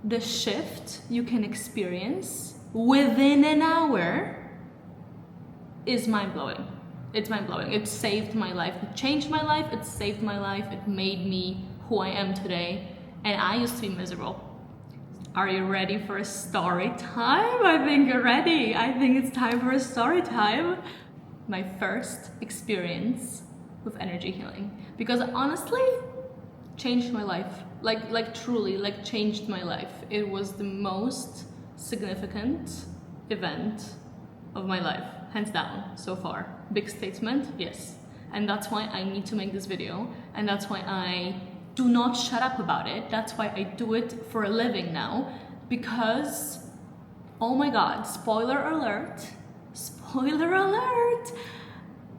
the shift you can experience within an hour is mind-blowing. It's mind-blowing. It saved my life. It changed my life. It saved my life. It made me who I am today. And I used to be miserable. Are you ready for a story time? I think you're ready. I think it's time for a story time. My first experience with energy healing. Because honestly, changed my life. Like truly, like changed my life. It was the most significant event of my life, hands down, so far. Big statement, yes. And that's why I need to make this video, and that's why I do not shut up about it. That's why I do it for a living now, because, oh my God, spoiler alert,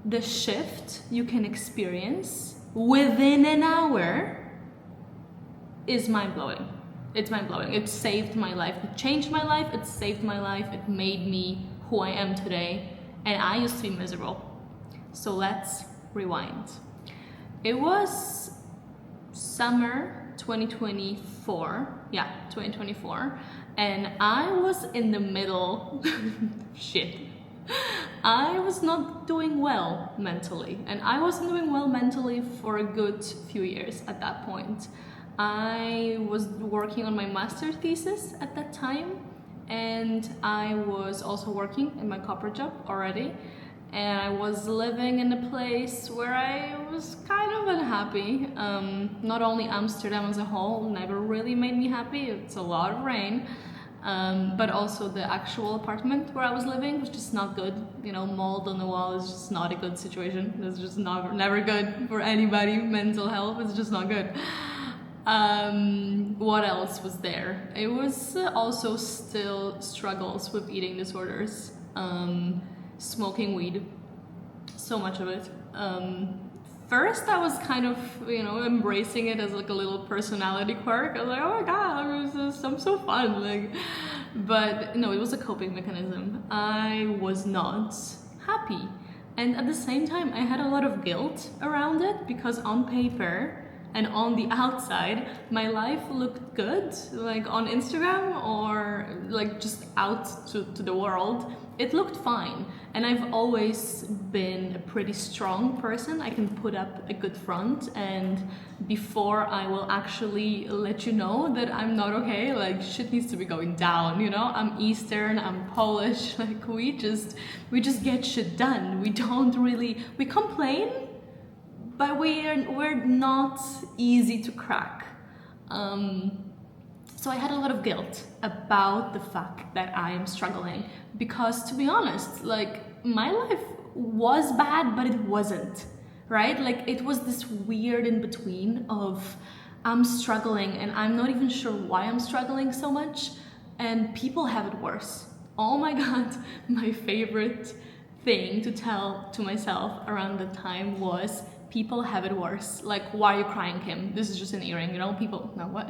the shift you can experience within an hour is mind-blowing. It's mind-blowing. It saved my life. It changed my life. It saved my life. It made me who I am today. And I used to be miserable. So let's rewind. It was summer 2024. Yeah, 2024. And I was in the middle. Shit. I was not doing well mentally. And I wasn't doing well mentally for a good few years at that point. I was working on my master's thesis at that time, and I was also working in my corporate job already, and I was living in a place where I was kind of unhappy. Not only Amsterdam as a whole never really made me happy, it's a lot of rain, but also the actual apartment where I was living was just not good. You know, mold on the wall is just not a good situation. It's just never good for anybody. Mental health is just not good. What else was there? It was also still struggles with eating disorders, smoking weed, so much of it. First I was kind of, embracing it as like a little personality quirk. I was like, oh my God, I'm so fun. But no, it was a coping mechanism. I was not happy. And at the same time, I had a lot of guilt around it, because on paper, and on the outside, my life looked good, like on Instagram or like just out to the world. It looked fine. And I've always been a pretty strong person. I can put up a good front, and before I will actually let you know that I'm not okay, like shit needs to be going down, I'm Eastern, I'm Polish, like we just get shit done. We complain, but we're not easy to crack. So I had a lot of guilt about the fact that I am struggling, because to be honest, like my life was bad, but it wasn't, right? Like it was this weird in between of I'm struggling and I'm not even sure why I'm struggling so much, and people have it worse. Oh my God, my favorite thing to tell to myself around that time was, people have it worse. Like, why are you crying, Kim? This is just an earring, people, no, what?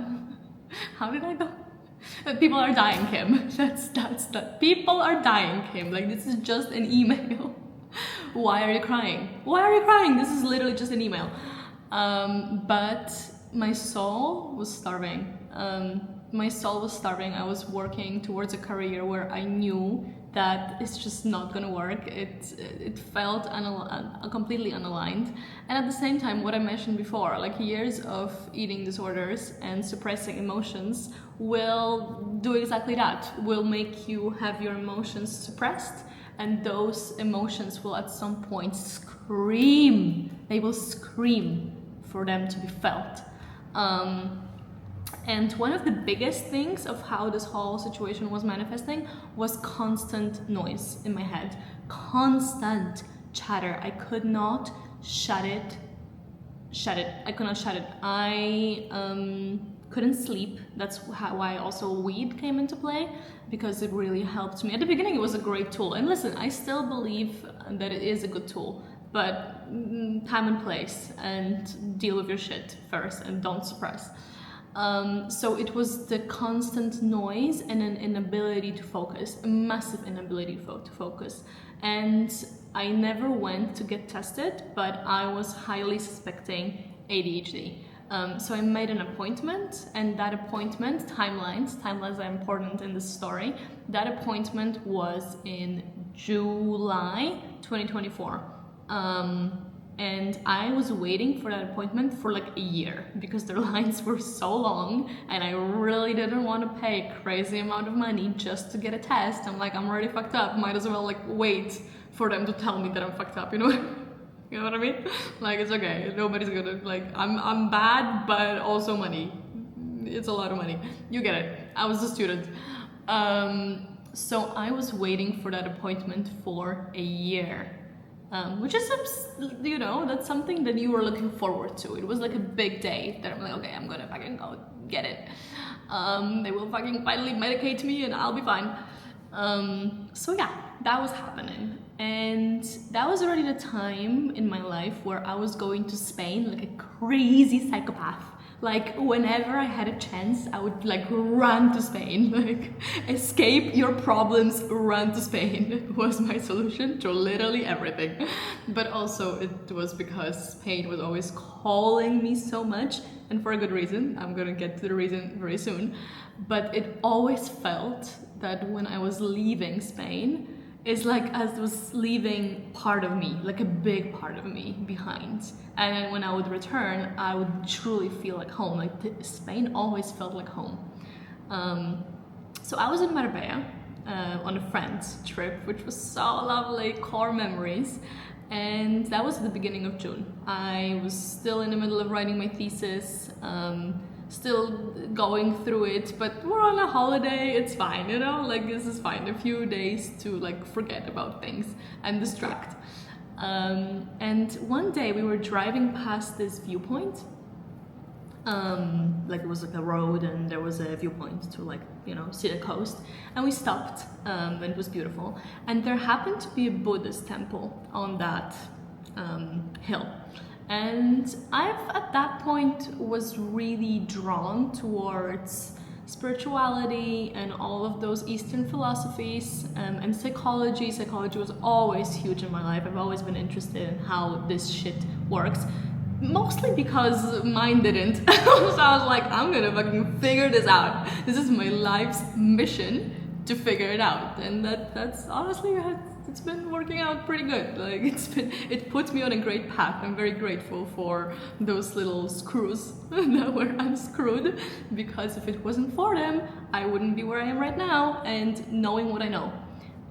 How did I go? People are dying, Kim. That's that. People are dying, Kim. Like, this is just an email. Why are you crying? Why are you crying? This is literally just an email. But my soul was starving. I was working towards a career where I knew that it's just not gonna work. It felt completely unaligned. And at the same time, what I mentioned before, like years of eating disorders and suppressing emotions will do exactly that, will make you have your emotions suppressed, and those emotions will at some point scream. They will scream for them to be felt. And one of the biggest things of how this whole situation was manifesting was constant noise in my head. Constant chatter. I could not shut it. I could not shut it. I couldn't sleep. That's why also weed came into play, because it really helped me. At the beginning, it was a great tool. And listen, I still believe that it is a good tool, but time and place, and deal with your shit first and don't suppress. So it was the constant noise and an inability to focus, a massive inability to focus. And I never went to get tested, but I was highly suspecting ADHD. So I made an appointment, and that appointment, timelines are important in this story. That appointment was in July 2024. And I was waiting for that appointment for like a year because the lines were so long, and I really didn't want to pay a crazy amount of money just to get a test. I'm like, I'm already fucked up, might as well like wait for them to tell me that I'm fucked up, you know? You know what I mean? Like, it's okay, nobody's gonna, like, I'm bad, but also money. It's a lot of money. You get it. I was a student. So I was waiting for that appointment for a year. Which is, you know, that's something that you were looking forward to. It was like a big day that I'm like, okay, I'm gonna fucking go get it. They will fucking finally medicate me and I'll be fine. So yeah, that was happening. And that was already the time in my life where I was going to Spain like a crazy psychopath. Like, whenever I had a chance, I would like run to Spain. Like, escape your problems, run to Spain was my solution to literally everything. But also it was because Spain was always calling me so much, and for a good reason. I'm gonna get to the reason very soon. But it always felt that when I was leaving Spain, it's like I was leaving part of me, like a big part of me behind. And then when I would return, I would truly feel like home. Like Spain always felt like home. So I was in Marbella on a friend's trip, which was so lovely, core memories. And that was at the beginning of June. I was still in the middle of writing my thesis, still going through it, but we're on a holiday, it's fine, you know, like this is fine. A few days to like forget about things and distract. And one day we were driving past this viewpoint, like it was like a road and there was a viewpoint to like, you know, see the coast, and we stopped, and it was beautiful. And there happened to be a Buddhist temple on that hill. And I've, at that point, was really drawn towards spirituality and all of those Eastern philosophies, and psychology. Psychology was always huge in my life. I've always been interested in how this shit works, mostly because mine didn't. So I was like, I'm gonna fucking figure this out. This is my life's mission, to figure it out. And that's honestly, it's been working out pretty good. Like, it put me on a great path. I'm very grateful for those little screws that were unscrewed, because if it wasn't for them, I wouldn't be where I am right now and knowing what I know.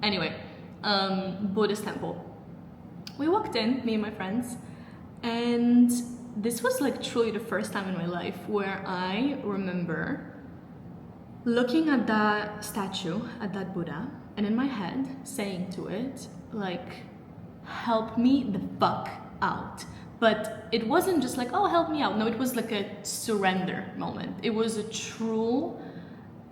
Anyway, Buddhist temple. We walked in, me and my friends, and this was like truly the first time in my life where I remember looking at that statue, at that Buddha, and in my head saying to it, like, help me the fuck out. But it wasn't just like, oh, help me out. No, it was like a surrender moment. It was a true,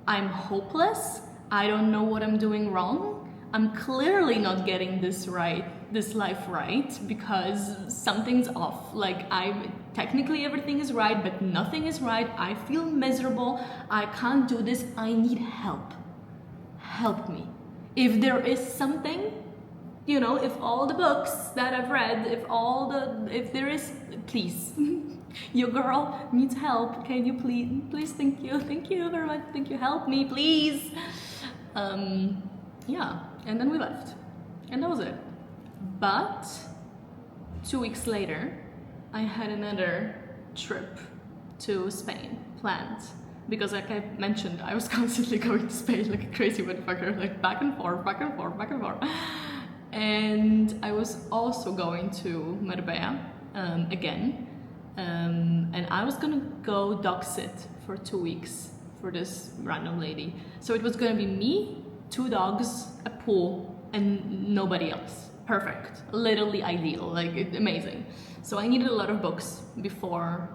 I'm hopeless. I don't know what I'm doing wrong. I'm clearly not getting this life right, because something's off. Like, technically everything is right, but nothing is right. I feel miserable. I can't do this. I need help. Help me. If there is something, you know, if all the books that I've read, if there is, please, your girl needs help. Can you please, thank you very much. Thank you, help me, please. Yeah, and then we left, and that was it. But 2 weeks later, I had another trip to Spain planned. Because like I mentioned, I was constantly going to Spain like a crazy motherfucker, like back and forth. And I was also going to Marbella again. And I was gonna go dog sit for 2 weeks for this random lady. So it was gonna be me, 2 dogs, a pool, and nobody else. Perfect, literally ideal, like amazing. So I needed a lot of books before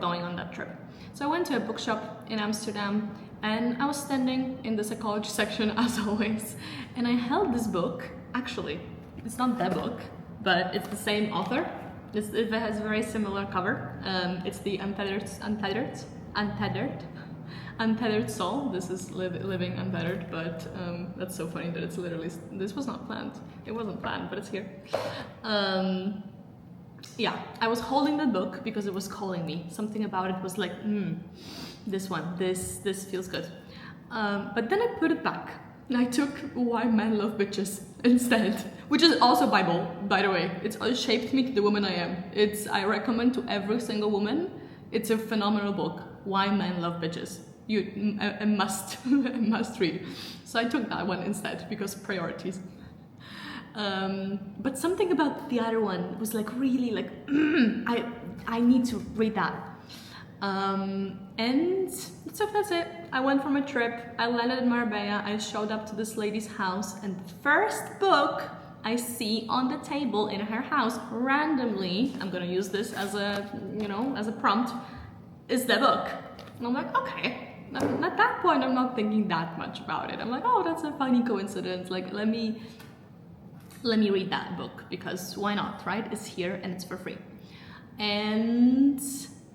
going on that trip. So I went to a bookshop in Amsterdam, and I was standing in the psychology section as always, and I held this book. Actually, it's not that book, but it's the same author. It has a very similar cover. It's the Untethered Soul. This is living untethered, but that's so funny that it's literally, this was not planned. It wasn't planned, but it's here. yeah, I was holding the book because it was calling me. Something about it was like, this one, this feels good. But then I put it back and I took Why Men Love Bitches instead, which is also Bible, by the way. It's shaped me to the woman I am. I recommend to every single woman. It's a phenomenal book. Why Men Love Bitches. A must, a must read. So I took that one instead because priorities. But something about the other one was like really like, I need to read that. And so that's it. I went from a trip, I landed in Marbella, I showed up to this lady's house, and the first book I see on the table in her house, randomly, I'm gonna use this as a, as a prompt, is the book. And I'm like, okay. At that point, I'm not thinking that much about it. I'm like, oh, that's a funny coincidence. Like, let me read that book, because why not, right? It's here and it's for free. And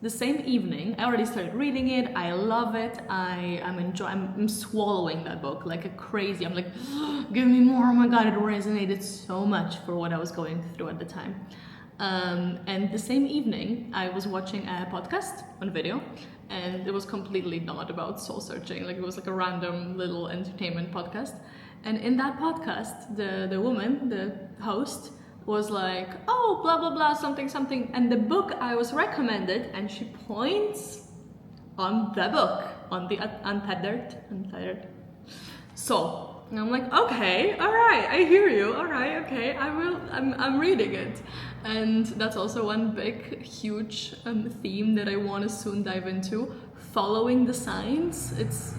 the same evening, I already started reading it. I love it. I'm swallowing that book like a crazy. I'm like, give me more. Oh my God, it resonated so much for what I was going through at the time. And the same evening, I was watching a podcast on video, and it was completely not about soul searching. Like, it was like a random little entertainment podcast. And in that podcast, the woman, the host, was like, oh, blah, blah, blah, something, something. And the book I was recommended, and she points on the book, on the Untethered. So, and I'm like, okay, all right, I hear you, all right, okay, I'm reading it. And that's also one big, huge theme that I want to soon dive into. Following the signs.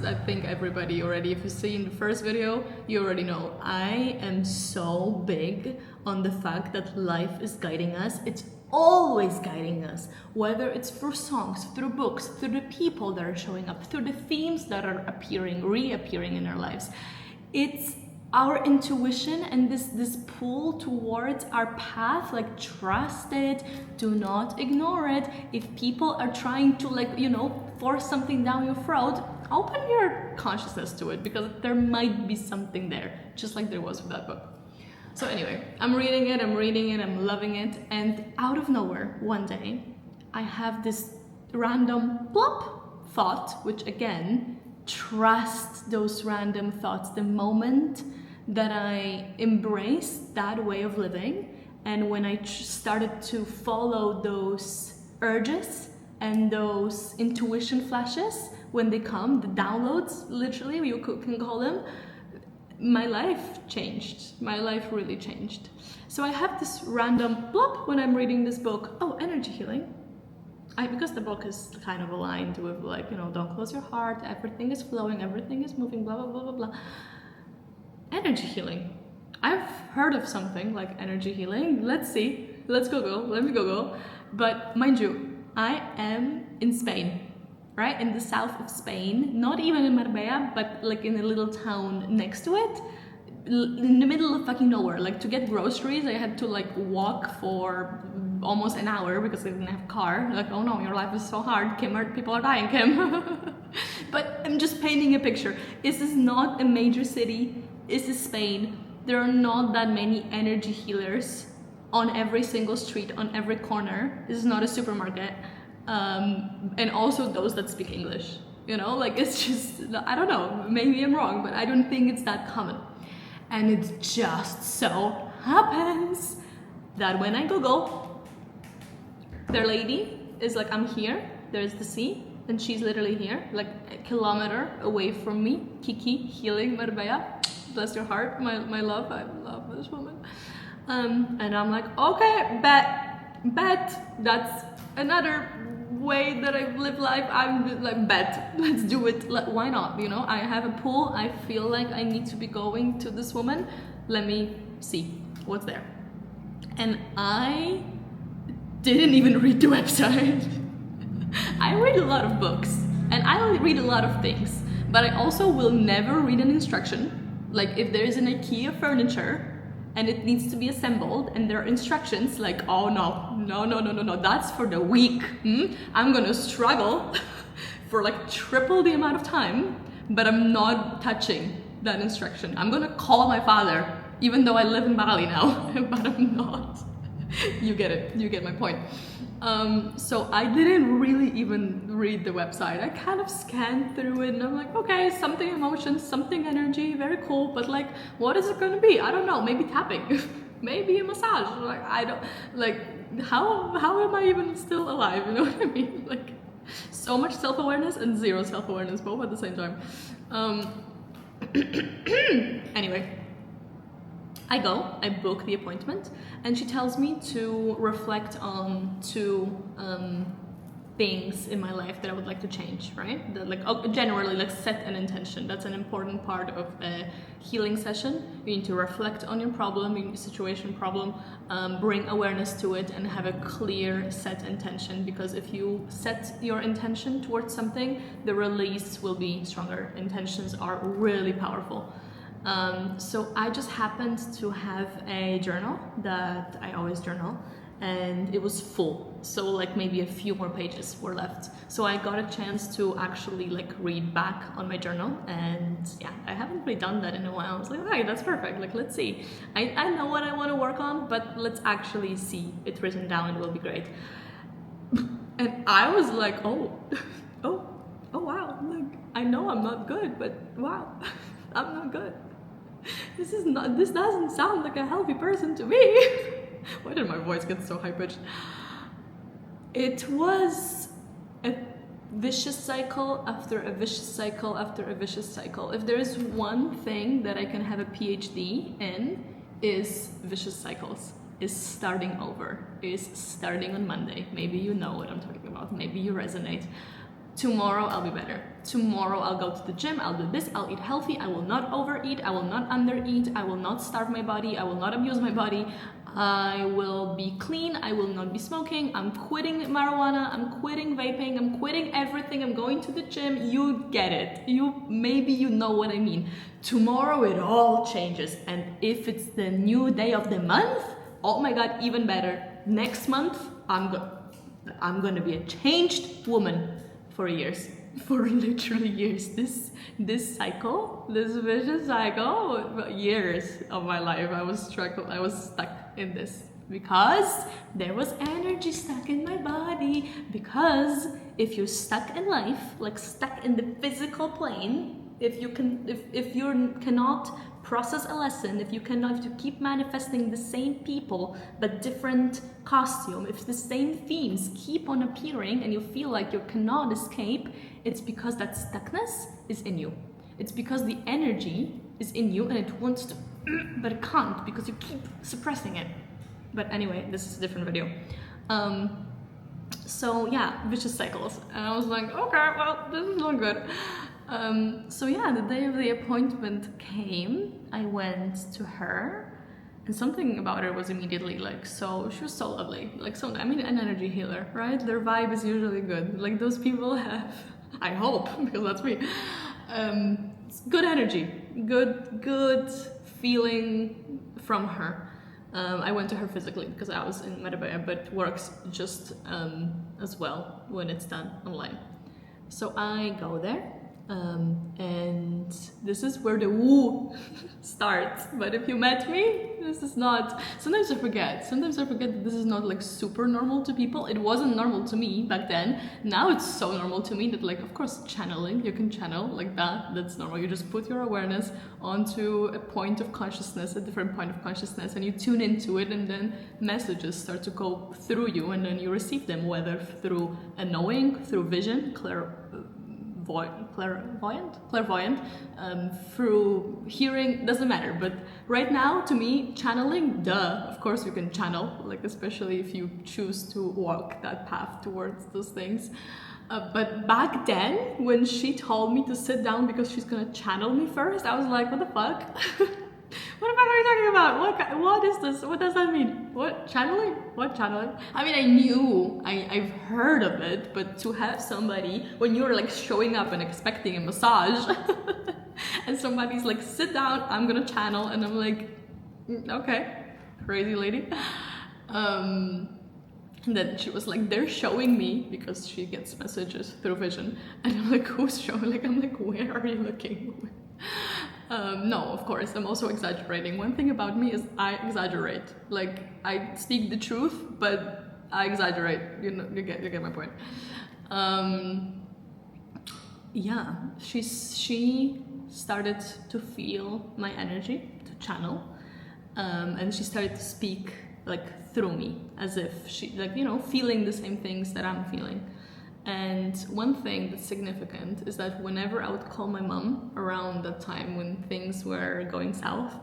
I think everybody already, if you see in the first video, you already know. I am so big on the fact that life is guiding us. It's always guiding us, whether it's through songs, through books, through the people that are showing up, through the themes that are reappearing in our lives. It's our intuition and this pull towards our path. Like, trust it, do not ignore it. If people are trying to force something down your throat, open your consciousness to it, because there might be something there, just like there was with that book. So anyway, I'm reading it, I'm loving it, and out of nowhere, one day, I have this random plop thought, which again, trust those random thoughts. The moment that I embraced that way of living, and when I started to follow those urges and those intuition flashes when they come, the downloads, literally, you can call them, my life changed. My life really changed. So I have this random plop when I'm reading this book. Oh, energy healing. Because the book is kind of aligned with don't close your heart, everything is flowing, everything is moving, blah, blah, blah, blah, blah. Energy healing. I've heard of something like energy healing. Let's see. Let's Google. Let me Google. But mind you, I am in Spain, right? In the south of Spain. Not even in Marbella, but like in a little town next to it. In the middle of fucking nowhere. Like, to get groceries, I had to walk for almost an hour because I didn't have a car. Like, oh no, your life is so hard. Kim, people are dying, Kim. But I'm just painting a picture. This is not a major city. This is Spain. There are not that many energy healers on every single street, on every corner. This is not a supermarket. And also those that speak English. It's just, I don't know, maybe I'm wrong, but I don't think it's that common. And it just so happens that when I Google, their lady is like, I'm here, there's the sea, and she's literally here, like a kilometer away from me. Kiki, healing Marbella. Bless your heart, my love. I love this woman. And I'm like, okay, bet. That's another way that I live life. I'm like, bet. Let's do it. Why not? I have a pull. I feel like I need to be going to this woman. Let me see what's there. And I didn't even read the website. I read a lot of books and I read a lot of things, but I also will never read an instruction. Like, if there is an IKEA furniture and it needs to be assembled and there are instructions, like, oh no, that's for the weak. I'm gonna struggle for triple the amount of time, but I'm not touching that instruction. I'm gonna call my father, even though I live in Bali now, but I'm not. You get it, you get my point. So I didn't really even read the website. I kind of scanned through it and I'm like, okay, something emotions, something energy, very cool, but like, what is it gonna be? I don't know, maybe tapping, maybe a massage. Like, I don't, like, how am I even still alive? You know what I mean? Like, so much self-awareness and zero self-awareness, both at the same time. Anyway, I go, I book the appointment, and she tells me to reflect on two things in my life that I would like to change, right? That, like, generally, like, set an intention. That's an important part of a healing session. You need to reflect on your problem, your situation, problem, bring awareness to it, and have a clear set intention, because if you set your intention towards something, the release will be stronger. Intentions are really powerful. So I just happened to have a journal that I always journal, and it was full, so like maybe a few more pages were left. So I got a chance to actually like read back on my journal, and yeah, I haven't really done that in a while. I was like, okay, that's perfect, like, let's see. I know what I want to work on, but let's actually see it written down, it will be great. And I was like, oh wow, like, I know I'm not good, but wow, I'm not good. This doesn't sound like a healthy person to me. Why did my voice get so high-pitched? It was a vicious cycle after a vicious cycle after a vicious cycle. If there is one thing that I can have a PhD in, is vicious cycles, is starting over, is starting on Monday. Maybe you know what I'm talking about, maybe you resonate. Tomorrow I'll be better. Tomorrow I'll go to the gym, I'll do this, I'll eat healthy, I will not overeat, I will not undereat, I will not starve my body, I will not abuse my body, I will be clean, I will not be smoking, I'm quitting marijuana, I'm quitting vaping, I'm quitting everything, I'm going to the gym. You get it. Maybe you know what I mean. Tomorrow it all changes, and if it's the new day of the month, oh my god, even better. Next month I'm gonna be a changed woman. For years, for literally years. This cycle, this vicious cycle, years of my life, I was stuck in this, because there was energy stuck in my body. Because if you're stuck in life, like stuck in the physical plane, if you cannot process a lesson, if you keep manifesting the same people but different costume, if the same themes keep on appearing and you feel like you cannot escape, it's because that stuckness is in you. It's because the energy is in you and it wants to, but it can't, because you keep suppressing it. But anyway, this is a different video. So yeah, vicious cycles. And I was like, okay, well, this is not good. So yeah, the day of the appointment came, I went to her, and something about her was immediately like, she was so lovely, like, so, I mean, an energy healer, right? Their vibe is usually good, like, those people have, I hope, because that's me, good energy, good feeling from her. I went to her physically because I was in Medabaya, but it works just as well when it's done online. So I go there. And this is where the woo starts. But if you met me, this is not. Sometimes I forget that this is not like super normal to people. It wasn't normal to me back then. Now it's so normal to me that, like, of course, channeling, you can channel like that. That's normal. You just put your awareness onto a point of consciousness, a different point of consciousness, and you tune into it, and then messages start to go through you, and then you receive them, whether through a knowing, through vision, clairvoyant, through hearing, doesn't matter. But right now, to me, channeling, of course you can channel, like, especially if you choose to walk that path towards those things. But back then, when she told me to sit down because she's gonna channel me first, I was like, what the fuck? What the fuck are you talking about? What is this? What does that mean? What? Channeling? What channeling? I mean, I knew, I've heard of it, but to have somebody, when you're like showing up and expecting a massage, and somebody's like, sit down, I'm gonna channel, and I'm like, okay, crazy lady. And then she was like, they're showing me, because she gets messages through vision, and I'm like, who's showing? Like, I'm like, where are you looking? No, of course, I'm also exaggerating. One thing about me is I exaggerate. Like, I speak the truth, but I exaggerate. You know, you get my point. Yeah, she started to feel my energy, to channel, and she started to speak like through me, as if she, like, you know, feeling the same things that I'm feeling. And one thing that's significant is that whenever I would call my mom around that time when things were going south,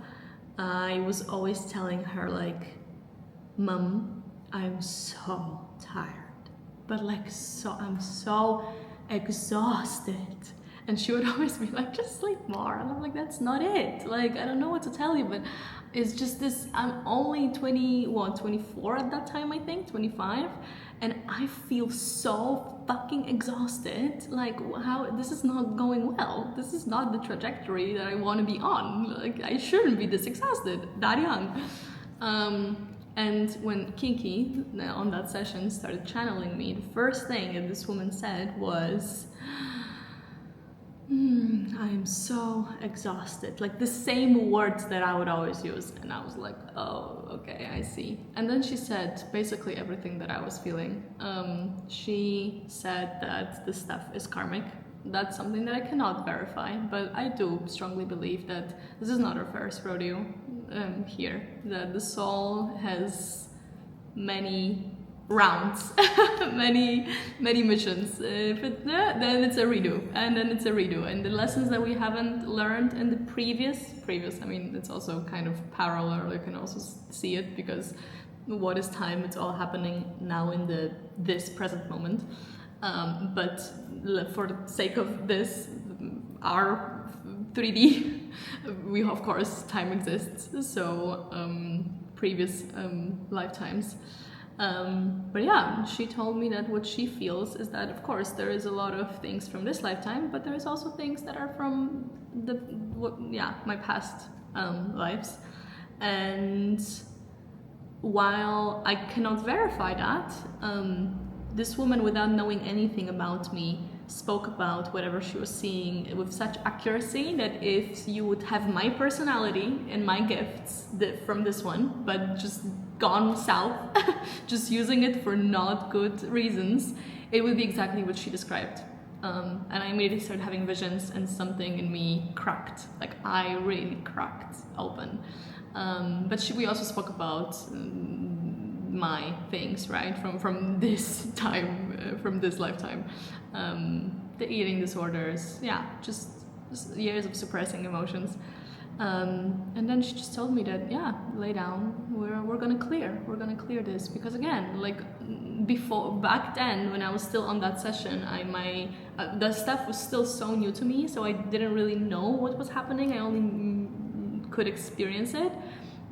I was always telling her, like, Mom, I'm so tired, but like, I'm so exhausted. And she would always be like, just sleep more. And I'm like, that's not it. Like, I don't know what to tell you, but it's just this, I'm only 24 at that time, I think, 25. And I feel so fucking exhausted. Like, how, this is not going well. This is not the trajectory that I want to be on. Like, I shouldn't be this exhausted that young. And when Kiki, on that session, started channeling me, the first thing that this woman said was, I'm so exhausted. Like the same words that I would always use. And I was like, oh, okay, I see. And then she said basically everything that I was feeling. She said that this stuff is karmic. That's something that I cannot verify, but I do strongly believe that this is not our first rodeo here. That the soul has many rounds, many missions. If it, then it's a redo, and then it's a redo. And the lessons that we haven't learned in the previous, I mean, it's also kind of parallel. You can also see it because what is time? It's all happening now in this present moment. But for the sake of this, our 3D, we of course time exists. So previous lifetimes. But yeah, she told me that what she feels is that, of course, there is a lot of things from this lifetime, but there is also things that are from my past lives. And while I cannot verify that, this woman, without knowing anything about me, spoke about whatever she was seeing with such accuracy that if you would have my personality and my gifts from this one, but just gone south, just using it for not good reasons, it would be exactly what she described. And I immediately started having visions, and something in me cracked. Like, I really cracked open. But we also spoke about my things, right, from this time, from this lifetime. The eating disorders, yeah, just years of suppressing emotions. And then she just told me that, yeah, lay down, we're gonna clear this, because again, like back then when I was still on that session, the stuff was still so new to me, so I didn't really know what was happening. I only could experience it.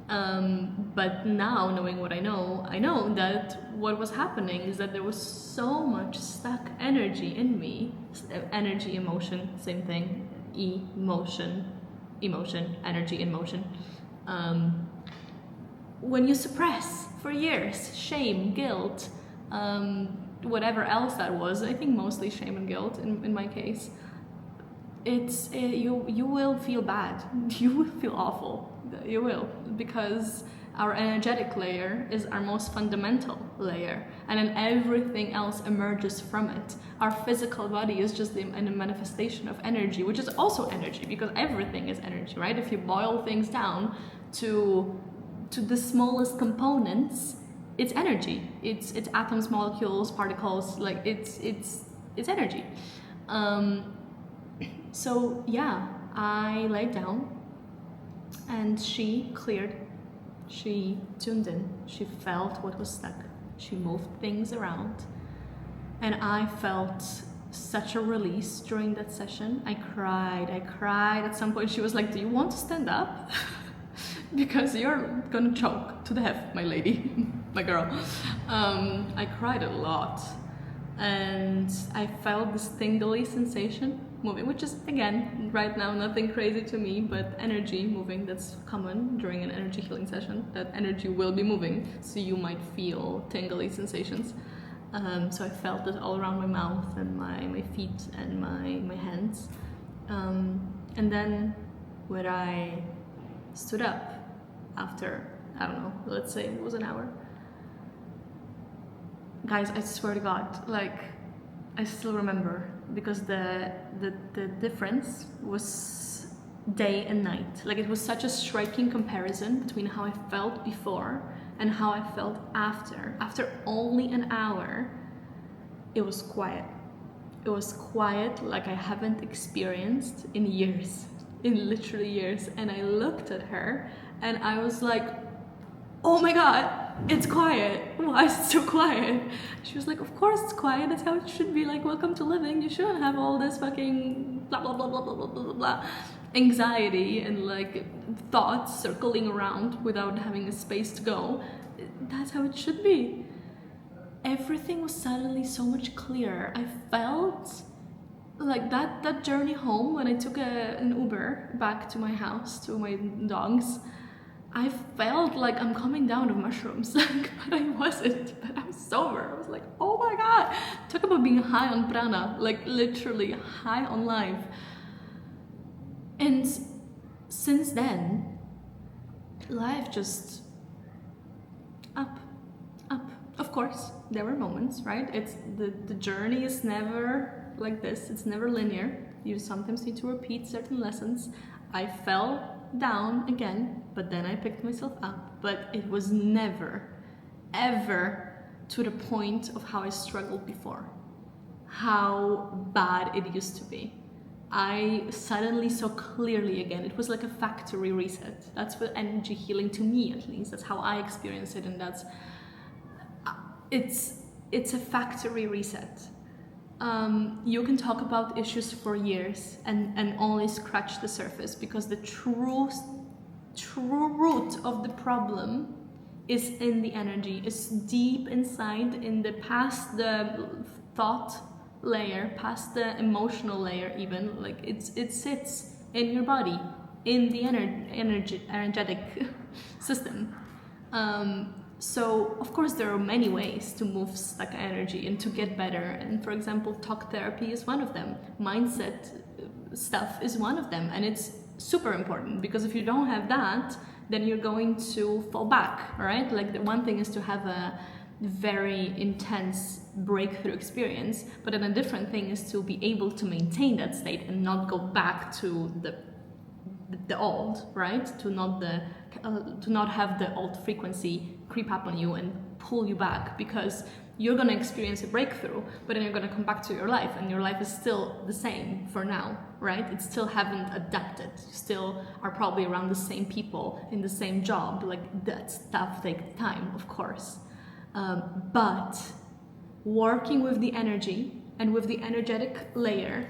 But now, knowing what I know that what was happening is that there was so much stuck energy in me. Energy, emotion, same thing. Emotion, energy in motion. When you suppress for years, shame, guilt, whatever else that was, I think mostly shame and guilt in my case, you will feel bad. You will feel awful. You will, because our energetic layer is our most fundamental layer, and then everything else emerges from it. Our physical body is just a manifestation of energy, which is also energy, because everything is energy, right? If you boil things down to the smallest components, it's energy. It's atoms, molecules, particles. Like it's energy. So yeah, I laid down, and she cleared. She tuned in. She felt what was stuck. She moved things around, and I felt such a release during that session. I cried. At some point she was like, do you want to stand up? Because you're gonna choke to death, my lady, my girl. I cried a lot, and I felt this tingly sensation moving, which is, again, right now nothing crazy to me, but energy moving. That's common during an energy healing session, that energy will be moving, so you might feel tingly sensations. So I felt it all around my mouth and my feet and my hands. And then when I stood up after, I don't know, let's say it was an hour. Guys, I swear to God, like, I still remember, because the difference was day and night. Like, it was such a striking comparison between how I felt before and how I felt after. After only an hour, it was quiet. It was quiet like I haven't experienced in years, in literally years. And I looked at her and I was like, oh my God, it's quiet. Why is it so quiet? She was like, of course it's quiet. That's how it should be. Like, welcome to living. You shouldn't have all this fucking blah, blah, blah, blah, blah, blah, blah, blah, anxiety and like thoughts circling around without having a space to go. That's how it should be. Everything was suddenly so much clearer. I felt like that journey home when I took an Uber back to my house, to my dogs, I felt like I'm coming down of mushrooms, but I wasn't, but I was sober. I was like, oh my God, talk about being high on prana, like literally high on life. And since then, life just up. Of course, there were moments, right? It's the journey is never like this. It's never linear. You sometimes need to repeat certain lessons. I fell down again, but then I picked myself up. But it was never, ever to the point of how I struggled before, how bad it used to be. I suddenly saw clearly again. It was like a factory reset. That's what energy healing, to me at least, that's how I experience it, and that's it's a factory reset. You can talk about issues for years and only scratch the surface, because the true root of the problem is in the energy. It's deep inside, in the past the thought layer, past the emotional layer, even like it sits in your body, in the energetic system. So of course there are many ways to move stuck energy and to get better, and for example talk therapy is one of them, mindset stuff is one of them, and it's super important, because if you don't have that, then you're going to fall back, right? Like, the one thing is to have a very intense breakthrough experience, but then a different thing is to be able to maintain that state and not go back to the old, right? To not have the old frequency creep up on you and pull you back, because you're going to experience a breakthrough, but then you're going to come back to your life, and your life is still the same for now, right? It still haven't adapted. You still are probably around the same people in the same job. Like, that stuff takes time, of course. But working with the energy and with the energetic layer,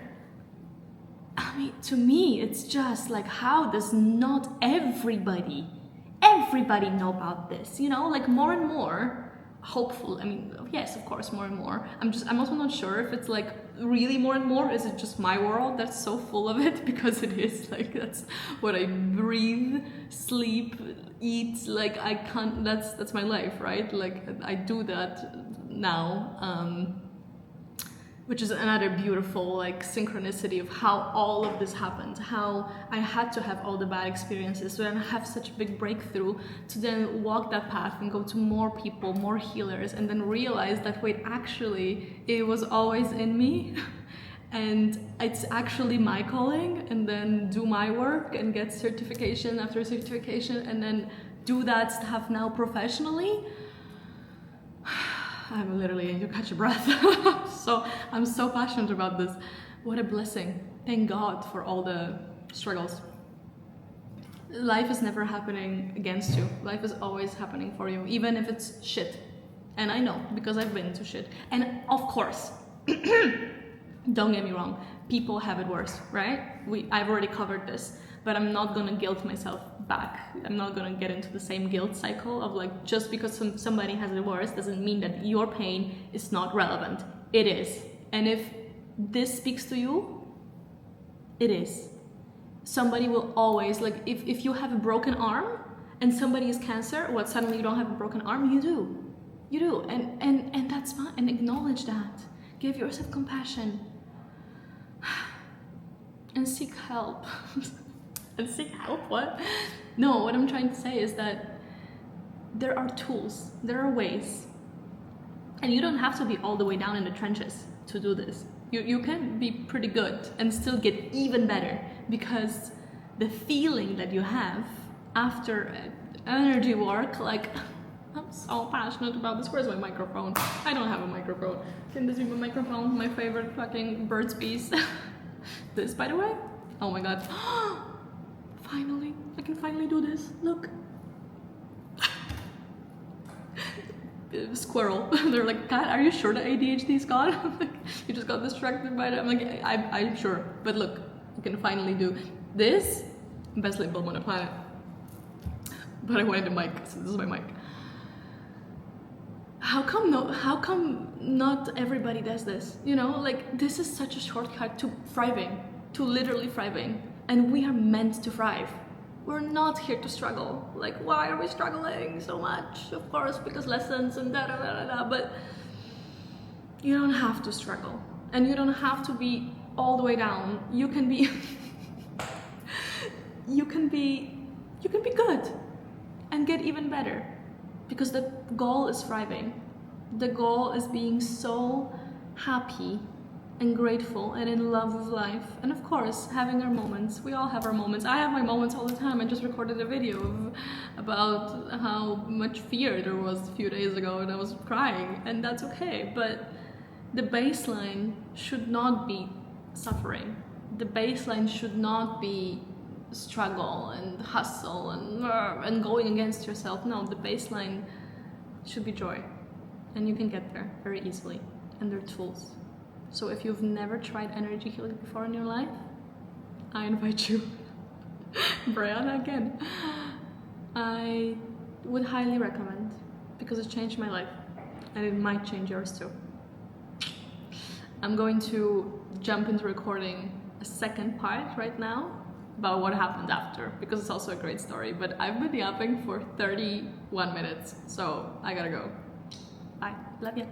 I mean, to me, it's just like, how does not everybody know about this? You know, like, more and more, hopeful. I mean, yes, of course, more and more. I'm also not sure if it's like really more and more. Is it just my world that's so full of it? Because it is, like, that's what I breathe, sleep, eat. Like, I can't. That's my life, right? Like, I do that now. Which is another beautiful, like, synchronicity of how all of this happened, how I had to have all the bad experiences to then have such a big breakthrough, to then walk that path and go to more people, more healers, and then realize that, wait, actually, it was always in me, and it's actually my calling, and then do my work and get certification after certification, and then do that stuff now professionally. I'm literally, you catch a breath. So I'm so passionate about this. What a blessing. Thank God for all the struggles. Life is never happening against you. Life is always happening for you, even if it's shit. And I know, because I've been to shit. And of course, don't get me wrong, people have it worse, right? I've already covered this, but I'm not gonna guilt myself back. I'm not gonna get into the same guilt cycle of, like, just because somebody has it worse doesn't mean that your pain is not relevant. It is. And if this speaks to you, it is. Somebody will always, like, if you have a broken arm and somebody is cancer, what, suddenly you don't have a broken arm? You do. And that's fine. And acknowledge that. Give yourself compassion. And seek help. and seek help. What? No, what I'm trying to say is that there are tools, there are ways, and you don't have to be all the way down in the trenches to do this. You can be pretty good and still get even better, because the feeling that you have after energy work, like, I'm so passionate about this. Where's my microphone? I don't have a microphone. Can this be my microphone? My favorite fucking Burt's Bees. This, by the way? Oh my god. Finally, I can finally do this. Look. Squirrel. They're like, God, are you sure the ADHD is gone? Like, you just got distracted by it. I'm like, I'm sure. But look, I can finally do this. Best lip balm on the planet. But I wanted the mic, so this is my mic. How come not everybody does this? You know, like, this is such a shortcut to thriving, to literally thriving. And we are meant to thrive. We're not here to struggle. Like, why are we struggling so much? Of course, because lessons and da da da da da, but you don't have to struggle. And you don't have to be all the way down. You can be you can be good and get even better. Because the goal is thriving. The goal is being so happy and grateful and in love with life. And of course, having our moments. We all have our moments. I have my moments all the time. I just recorded a video about how much fear there was a few days ago, and I was crying, and that's okay. But the baseline should not be suffering. The baseline should not be struggle and hustle and going against yourself. No, the baseline should be joy, and you can get there very easily, and there are tools. So if you've never tried energy healing before in your life, I invite you. Brianna again. I would highly recommend, because it changed my life, and it might change yours too. I'm going to jump into recording a second part right now about what happened after, because it's also a great story, but I've been yapping for 31 minutes, so I gotta go. Bye, love you.